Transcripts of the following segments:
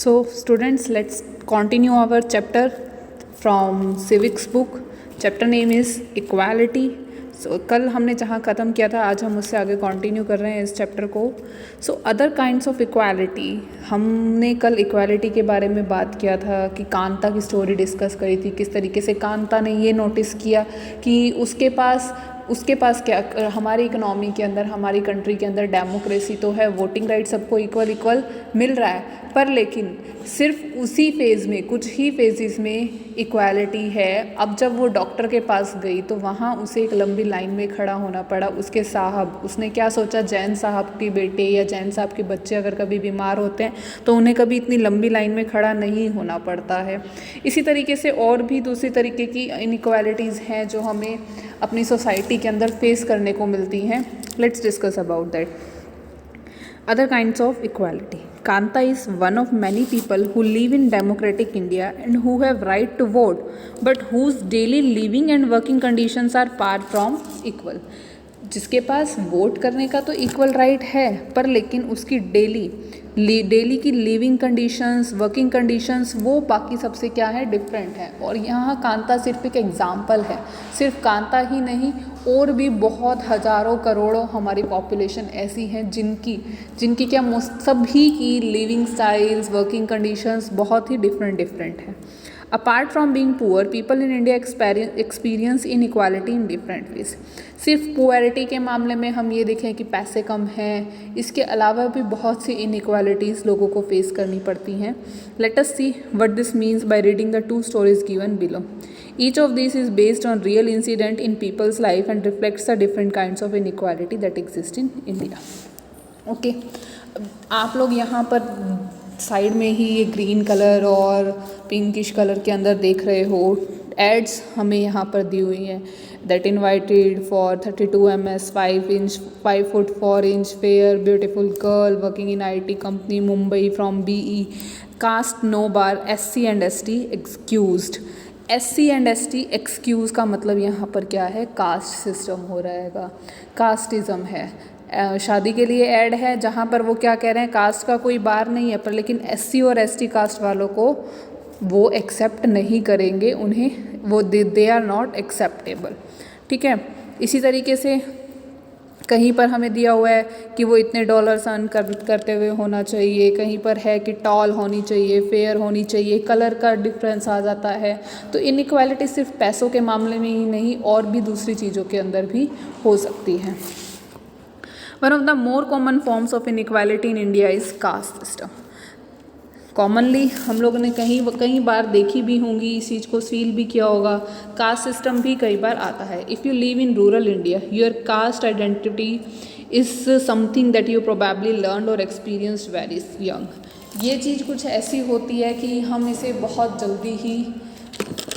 So students, let's continue our chapter from civics book. Chapter name is equality. So कल हमने जहाँ ख़त्म किया था आज हम उससे आगे कंटिन्यू कर रहे हैं इस चैप्टर को. So other kinds of equality. हमने कल इक्वालिटी के बारे में बात किया था कि कांता की स्टोरी डिस्कस करी थी, किस तरीके से कांता ने ये नोटिस किया कि उसके पास क्या, हमारी इकोनॉमी के अंदर, हमारी कंट्री के अंदर डेमोक्रेसी तो है, वोटिंग राइट सबको इक्वल मिल रहा है, पर लेकिन सिर्फ उसी फेज़ में, कुछ ही फेजेस में इक्वालिटी है. अब जब वो डॉक्टर के पास गई तो वहाँ उसे एक लंबी लाइन में खड़ा होना पड़ा. उसके साहब, उसने क्या सोचा, जैन साहब के बेटे या जैन साहब के बच्चे अगर कभी बीमार होते हैं तो उन्हें कभी इतनी लंबी लाइन में खड़ा नहीं होना पड़ता है. इसी तरीके से और भी दूसरी तरीके की इनइक्वालिटीज़ हैं जो हमें अपनी सोसाइटी के अंदर फेस करने को मिलती हैं. Let's discuss about that. Other kinds of equality. Kanta is one of many people who live in democratic India and who have right to vote, but whose daily living and working conditions are far from equal. जिसके पास vote करने का तो equal right है, पर लेकिन उसकी daily की living conditions, working conditions वो बाकी सबसे क्या है, डिफरेंट है. और यहाँ कांता सिर्फ एक एग्जाम्पल है. सिर्फ कांता ही नहीं, और भी बहुत हज़ारों करोड़ों हमारी पॉपुलेशन ऐसी हैं जिनकी क्या सभी की लिविंग स्टाइल्स, वर्किंग कंडीशंस बहुत ही डिफरेंट हैं. Apart from being poor, people in India experience inequality in different ways. सिर्फ पुअरिटी के मामले में हम ये देखें कि पैसे कम हैं, इसके अलावा भी बहुत सी इनइक्वालिटीज़ लोगों को फेस करनी पड़ती हैं. Let us see what this means by reading the 2 stories given below. Each of these is based on real incident in people's life and reflects the different kinds of inequality that exist in India. Okay, आप लोग यहाँ पर side में ही ये green colour और pinkish colour के अंदर देख रहे हो एड्स हमें यहाँ पर दी हुई हैं. That invited for 32 ms 5 foot 4 inch fair beautiful girl working in IT company Mumbai from BE. Caste no bar, SC and ST excused. SC and ST excuse का मतलब यहाँ पर क्या है, कास्ट सिस्टम हो रहेगा, कास्टिज़म है. शादी के लिए ऐड है जहाँ पर वो क्या कह रहे हैं, कास्ट का कोई बार नहीं है, पर लेकिन SC और ST कास्ट वालों को वो एक्सेप्ट नहीं करेंगे, उन्हें वो दे आर नॉट एक्सेप्टेबल. ठीक है. इसी तरीके से कहीं पर हमें दिया हुआ है कि वो इतने डॉलर्स अर्न करते हुए होना चाहिए, कहीं पर है कि टॉल होनी चाहिए, फेयर होनी चाहिए, कलर का डिफरेंस आ जाता है. तो इनइक्वालिटी सिर्फ पैसों के मामले में ही नहीं, और भी दूसरी चीज़ों के अंदर भी हो सकती है. One of the more common forms of inequality in India is caste system. Commonly हम लोगों ने कई बार देखी भी होंगी, इस चीज़ को फील भी किया होगा. कास्ट सिस्टम भी कई बार आता है. If you live in rural India, your cast identity is something that you probably learn और एक्सपीरियंस्ड वेरी यंग. ये चीज़ कुछ ऐसी होती है कि हम इसे बहुत जल्दी ही,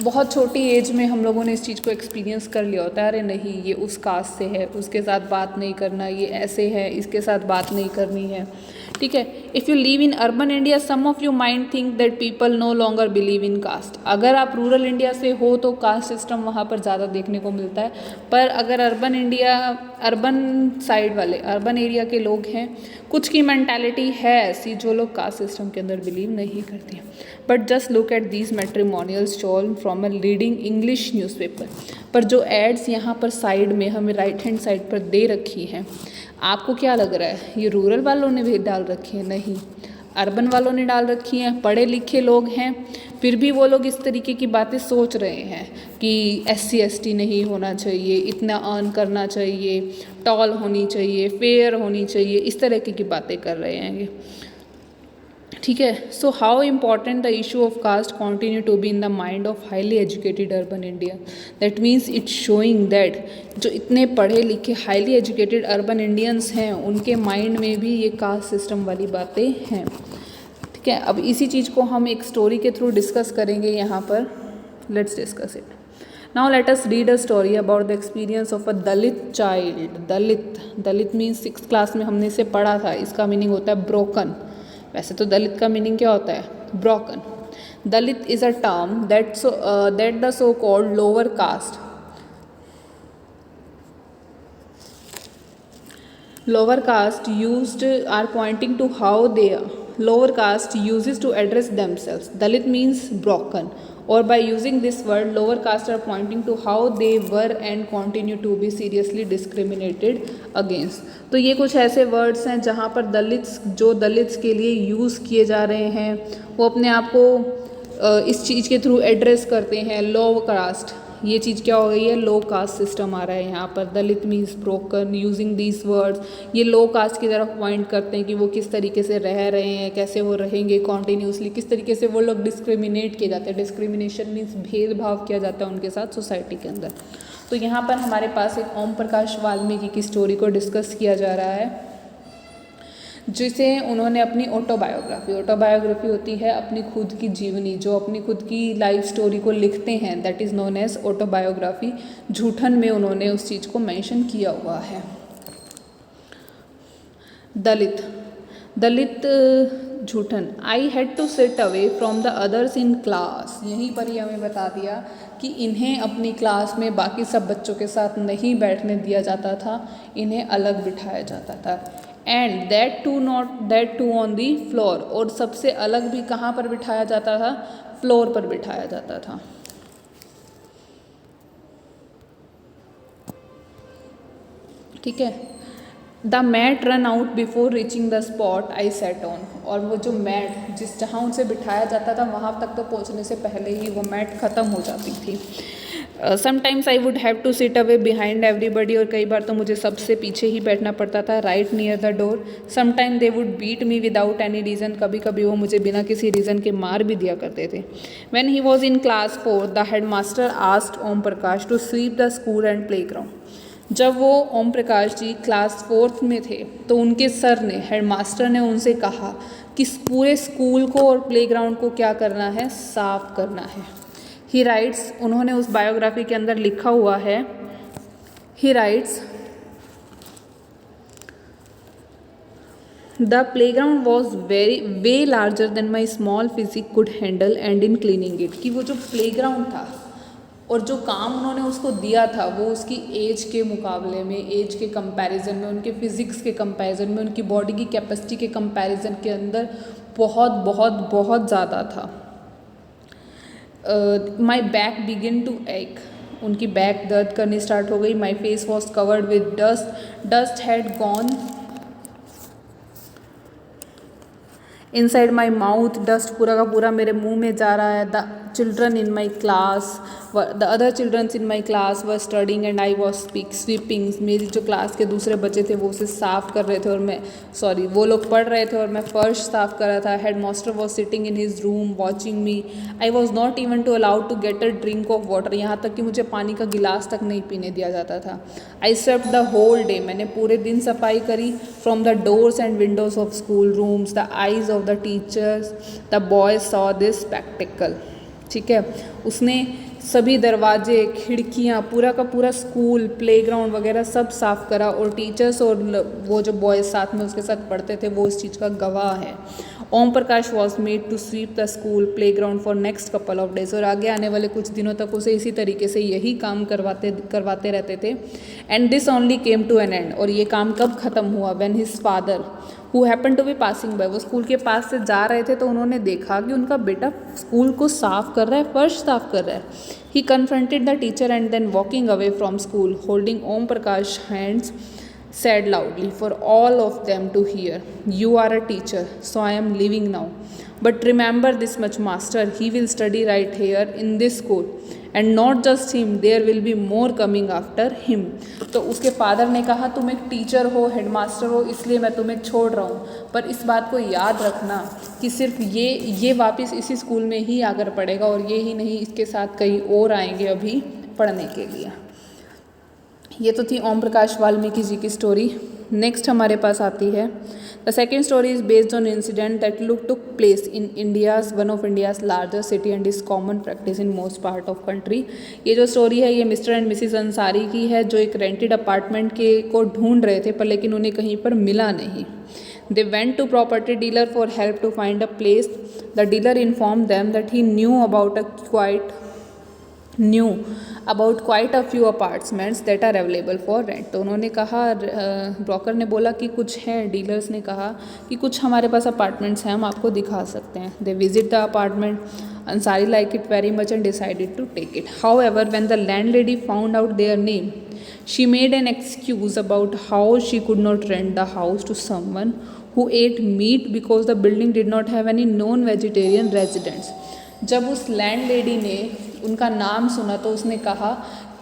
बहुत छोटी एज में हम लोगों ने इस चीज़ को एक्सपीरियंस कर लिया होता है. अरे नहीं, ये उस कास्ट से है, उसके साथ बात नहीं करना, ये ऐसे है, इसके साथ बात नहीं करनी है. ठीक है. If you live in urban India, some of you mind think that people no longer believe in caste. अगर आप रूरल इंडिया से हो तो कास्ट सिस्टम वहाँ पर ज़्यादा देखने को मिलता है, पर अगर अर्बन साइड वाले, अर्बन एरिया के लोग हैं, कुछ की मैंटेलिटी है ऐसी जो लोग कास्ट सिस्टम के अंदर बिलीव नहीं करती हैं. But just look at these matrimonials shown from a leading English newspaper. पर जो एड्स यहाँ पर साइड में हमें राइट हैंड साइड पर दे रखी हैं, आपको क्या लग रहा है, ये रूरल वालों ने भी डाल रखी है? नहीं, अर्बन वालों ने डाल रखी हैं. पढ़े लिखे लोग हैं, फिर भी वो लोग इस तरीके की बातें सोच रहे हैं कि SC ST नहीं होना चाहिए, इतना अर्न करना चाहिए, टॉल होनी चाहिए, फेयर होनी चाहिए, इस तरह की बातें कर रहे हैं. ठीक है. So how important the issue of caste continue to be in the mind of highly educated urban India. That means it's showing that जो इतने पढ़े लिखे हाईली एजुकेटेड अर्बन इंडियंस हैं, उनके माइंड में भी ये कास्ट सिस्टम वाली बातें हैं. ठीक है. अब इसी चीज़ को हम एक स्टोरी के थ्रू डिस्कस करेंगे यहाँ पर. Let's discuss it. Now let us read a story about the experience of a Dalit child. Dalit means 6th class में हमने इसे पढ़ा था. इसका मीनिंग होता है ब्रोकन. वैसे तो दलित का मीनिंग क्या होता है, broken. Dalit is a term that the so called lower caste used are pointing to how they lower caste uses to address themselves. Dalit means broken, or by using this word lower caste are pointing to how they were and continue to be seriously discriminated against. तो ये कुछ ऐसे words हैं जहाँ पर Dalits के लिए use किए जा रहे हैं, वो अपने आप को इस चीज़ के थ्रू एड्रेस करते हैं। लोअर कास्ट, ये चीज़ क्या हो गई है, लो कास्ट सिस्टम आ रहा है यहाँ पर। Dalit means broken, using these words, ये लो कास्ट की तरफ पॉइंट करते हैं कि वो किस तरीके से रह रहे हैं, कैसे वो रहेंगे कॉन्टीन्यूसली, किस तरीके से वो लोग डिस्क्रिमिनेट किए जाते हैं। डिस्क्रिमिनेशन मीन्स भेदभाव किया जाता है उनके साथ सोसाइटी के अंदर। तो यहाँ पर हमारे पास एक ओम प्रकाश वाल्मीकि की स्टोरी को डिस्कस किया जा रहा है, जिसे उन्होंने अपनी ऑटोबायोग्राफी होती है अपनी खुद की जीवनी, जो अपनी खुद की लाइफ स्टोरी को लिखते हैं, that is known as autobiography. Joothan में उन्होंने उस चीज़ को मेंशन किया हुआ है। Dalit Joothan, I had to sit away from the others in class. यहीं पर ही हमें बता दिया कि इन्हें अपनी क्लास में बाकी सब बच्चों के साथ नहीं बैठने दिया जाता था, इन्हें अलग बिठाया जाता था। And that too on the floor, और सबसे अलग भी कहाँ पर बिठाया जाता था, फ्लोर पर बिठाया जाता था। ठीक है। The mat run out before reaching the spot I set on, और वो जो मैट जहाँ उनसे बिठाया जाता था वहाँ तक तो पहुँचने से पहले ही वो मैट ख़त्म हो जाती थी। Sometimes I would have to sit away behind everybody, और कई बार तो मुझे सबसे पीछे ही बैठना पड़ता था, right near the door. Sometime they would beat me without any reason, कभी कभी वो मुझे बिना किसी रीज़न के मार भी दिया करते थे। When he was in class 4 the head master asked Om Prakash to sweep the school and play ground. जब वो ओम प्रकाश जी क्लास 4th में थे तो उनके सर ने, हेड मास्टर ने उनसे कहा कि पूरे स्कूल को और प्लेग्राउंड को क्या करना है, साफ करना है। ही राइट्स, उन्होंने उस बायोग्राफी के अंदर लिखा हुआ है, he writes the playground was way larger than my small physique could handle and in cleaning it. कि वो जो प्लेग्राउंड था और जो काम उन्होंने उसको दिया था वो उसकी एज के मुकाबले में, एज के कंपैरिजन में, उनके फिज़िक्स के कंपैरिजन में, उनकी बॉडी की कैपेसिटी के कंपैरिजन के अंदर बहुत बहुत बहुत ज़्यादा था। माई बैक बिगिन टू एक, उनकी बैक दर्द करनी स्टार्ट हो गई। My face was covered with dust had gone inside my mouth, dust पूरा का पूरा मेरे मुंह में जा रहा है। The children in my class, the other children's in my class were studying and I was sweeping. मेरी जो क्लास के दूसरे बच्चे थे वो उसे साफ़ कर रहे थे और वो लोग पढ़ रहे थे और मैं फर्श साफ़ कर रहा था। Head master was sitting in his room watching me. I was not even to allowed to get a drink of water, यहाँ तक कि मुझे पानी का गिलास तक नहीं पीने दिया जाता था। आई स्वेप्ट द होल डे, मैंने पूरे दिन सफाई करी। From the doors and Windows of school rooms, the eyes of the teachers, the boys saw this spectacled. ठीक है, उसने सभी दरवाजे, खिड़कियाँ, पूरा का पूरा स्कूल, प्लेग्राउंड वगैरह सब साफ़ करा, और टीचर्स और वो जो बॉयज़ साथ में उसके साथ पढ़ते थे वो इस चीज़ का गवाह है। Om Prakash was made to sweep the school playground for next couple of days, और आगे आने वाले कुछ दिनों तक उसे इसी तरीके से यही काम करवाते रहते थे। And this only came to an end, और ये काम कब ख़त्म हुआ, when his father who happen to be passing by, वो स्कूल के पास से जा रहे थे तो उन्होंने देखा कि उनका बेटा स्कूल को साफ़ कर रहा है, फर्श साफ़ कर रहा है। He confronted the teacher and then walking away from school holding Om Prakash hands said loudly for all of them to hear, you are a teacher, so I am leaving now, but remember this much master, he will study right here in this school, and not just him, there will be more coming after him। तो उसके father ने कहा तुम एक teacher हो, headmaster हो, इसलिए मैं तुम्हें छोड़ रहा हूँ, पर इस बात को याद रखना कि सिर्फ ये वापस इसी स्कूल में ही आकर पढ़ेगा, और ये ही नहीं, इसके साथ कई और आएंगे अभी पढ़ने के लिए। ये तो थी ओम प्रकाश वाल्मीकि जी की स्टोरी। नेक्स्ट हमारे पास आती है the second story is based on incident that took place in India's one of India's largest city and is common practice in most part of country. ये जो स्टोरी है ये मिस्टर एंड मिसिज अंसारी की है, जो एक रेंटेड अपार्टमेंट को ढूंढ रहे थे, पर लेकिन उन्हें कहीं पर मिला नहीं। They went to property dealer for help to find a place. The dealer informed them that he knew about a quiet knew about quite a few apartments that are available for rent. तो उन्होंने कहा, broker ने बोला कि कुछ हैं, dealers ने कहा कि कुछ हमारे पास अपार्टमेंट्स हैं, हम आपको दिखा सकते हैं। They visit the apartment, Ansari like it very much and decided to take it. However when the landlady found out their name, she made an excuse about how she could not rent the house to someone who ate meat because the building did not have any known vegetarian residents। जब उस landlady ने उनका नाम सुना तो उसने कहा,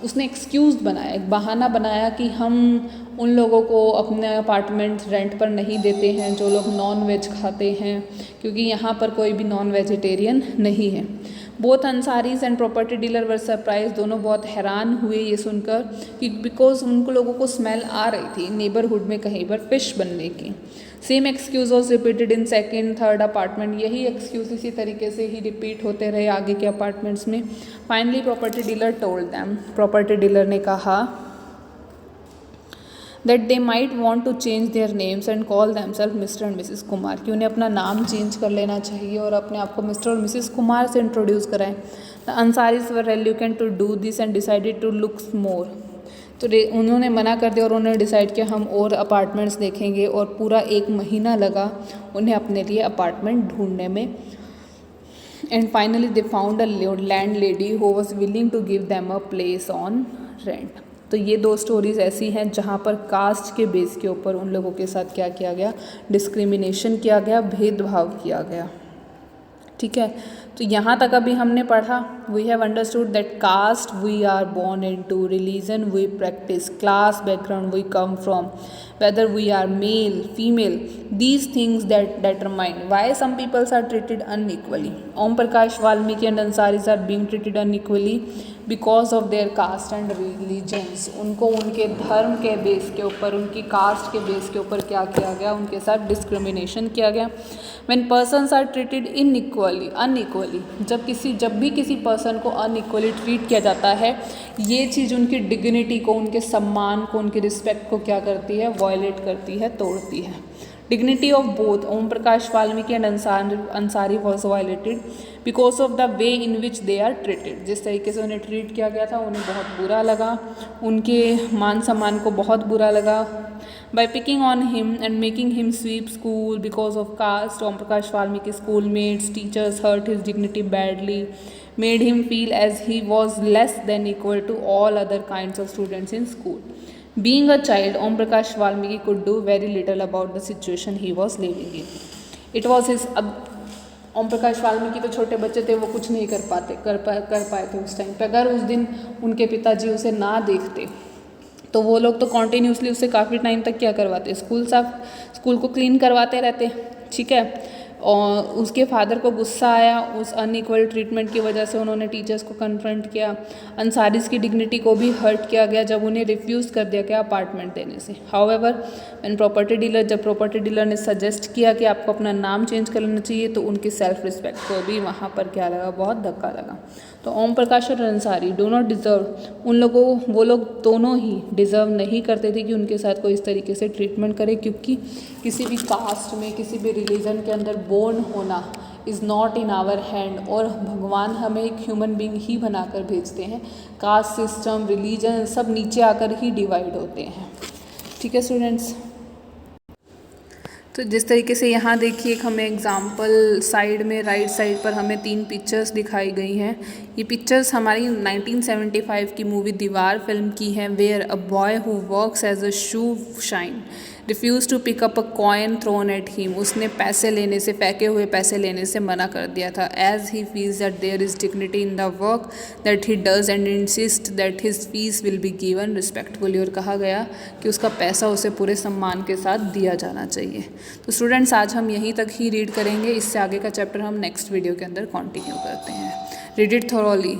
उसने एक्सक्यूज़ बनाया, एक बहाना बनाया कि हम उन लोगों को अपने अपार्टमेंट रेंट पर नहीं देते हैं जो लोग नॉन वेज खाते हैं, क्योंकि यहाँ पर कोई भी नॉन वेजिटेरियन नहीं है। Both Ansaris and property dealer were surprise, दोनों बहुत हैरान हुए ये सुनकर कि बिकॉज उनको लोगों को स्मेल आ रही थी नेबरहुड में कहीं पर फिश बनने की। Same excuse was repeated in second third apartment, यही एक्सक्यूज इसी तरीके से ही रिपीट होते रहे आगे के अपार्टमेंट्स में। Finally property dealer told them, property dealer ने कहा that they might want to change their names and call themselves Mr and Mrs Kumar, कि उन्हें अपना नाम चेंज कर लेना चाहिए और अपने आप को मिस्टर और मिसिस कुमार से इंट्रोड्यूस कराएं। The Ansaris were reluctant to do this and decided to looks more, तो उन्होंने मना कर दिया और उन्होंने डिसाइड किया हम और अपार्टमेंट्स देखेंगे, और पूरा 1 महीना लगा उन्हें अपने लिए अपार्टमेंट ढूंढने में। And finally they found a landlady who was willing to give them a place on rent. तो ये 2 स्टोरीज़ ऐसी हैं जहाँ पर कास्ट के बेस के ऊपर उन लोगों के साथ क्या किया गया, डिस्क्रिमिनेशन किया गया, भेदभाव किया गया। ठीक है, तो यहाँ तक अभी हमने पढ़ा। We have understood that caste we are born into, religion we practise, class background we come from, whether we are male, female, these things that determine why some peoples are treated unequally. Om Prakash Valmiki and Ansaris are being treated unequally because of their caste and religions. उनको उनके धर्म के base के ऊपर, उनकी cast के base के ऊपर क्या किया गया, उनके साथ डिस्क्रिमिनेशन किया गया। When persons are treated unequally, जब भी किसी पर्सन को अनइक्वली ट्रीट किया जाता है, ये चीज़ उनकी डिग्निटी को, उनके सम्मान को, उनकी रिस्पेक्ट को क्या करती है, वायलेट करती है, तोड़ती है। Dignity of both Om Prakash Valmiki and Ansari was violated because of the way in which they are treated. जिस तरीके से उन्हें ट्रीट किया गया था उन्हें बहुत बुरा लगा, उनके मान सम्मान को बहुत बुरा लगा। By picking on him and making him sweep school because of caste, Om Prakash Valmiki schoolmates, teachers hurt his dignity badly, made him feel as he was less than equal to all other kinds of students in school. Being a child, Om Prakash Valmiki could do very little about the situation he was living in. It was his ओम प्रकाश वाल्मीकि तो छोटे बच्चे थे, वो कुछ नहीं कर पाए थे उस टाइम पे। अगर उस दिन उनके पिताजी उसे ना देखते तो वो लोग तो कॉन्टीन्यूसली उससे काफ़ी टाइम तक क्या करवाते, स्कूल को क्लीन करवाते रहते। ठीक है, और उसके फादर को गुस्सा आया उस अनइक्वल ट्रीटमेंट की वजह से, उन्होंने टीचर्स को कन्फ्रंट किया। अंसारीज़ की डिग्निटी को भी हर्ट किया गया जब उन्हें रिफ्यूज़ कर दिया गया अपार्टमेंट देने से। हाउएवर जब प्रॉपर्टी डीलर ने सजेस्ट किया कि आपको अपना नाम चेंज कर लेना चाहिए, तो उनकी सेल्फ रिस्पेक्ट को भी वहाँ पर क्या लगा, बहुत धक्का लगा। तो ओम प्रकाश और अंसारी डो नॉट डिज़र्व, वो लोग दोनों ही डिज़र्व नहीं करते थे कि उनके साथ कोई इस तरीके से ट्रीटमेंट करे, क्योंकि किसी भी कास्ट में, किसी भी रिलीजन के अंदर बोर्न होना is not in our hand, और भगवान हमें एक ह्यूमन बीइंग ही बनाकर भेजते हैं। कास्ट सिस्टम, रिलीजन सब नीचे आकर ही डिवाइड होते हैं। ठीक है स्टूडेंट्स, तो जिस तरीके से यहाँ देखिए एक हमें एग्जाम्पल साइड में, राइट साइड पर हमें 3 पिक्चर्स दिखाई गई हैं। ये पिक्चर्स हमारी 1975 की मूवी दीवार फिल्म की हैं, where a boy who works as a shoe shine refuse to pick up a coin thrown at him. उसने पैसे लेने से, फेंके हुए पैसे लेने से मना कर दिया था। As he feels that there is dignity in the work that he does and insist that his fees will be given respectfully. और कहा गया कि उसका पैसा उसे पूरे सम्मान के साथ दिया जाना चाहिए। तो स्टूडेंट्स आज हम यहीं तक ही रीड करेंगे, इससे आगे का चैप्टर हम नेक्स्ट वीडियो के अंदर कंटिन्यू करते हैं। Read it thoroughly.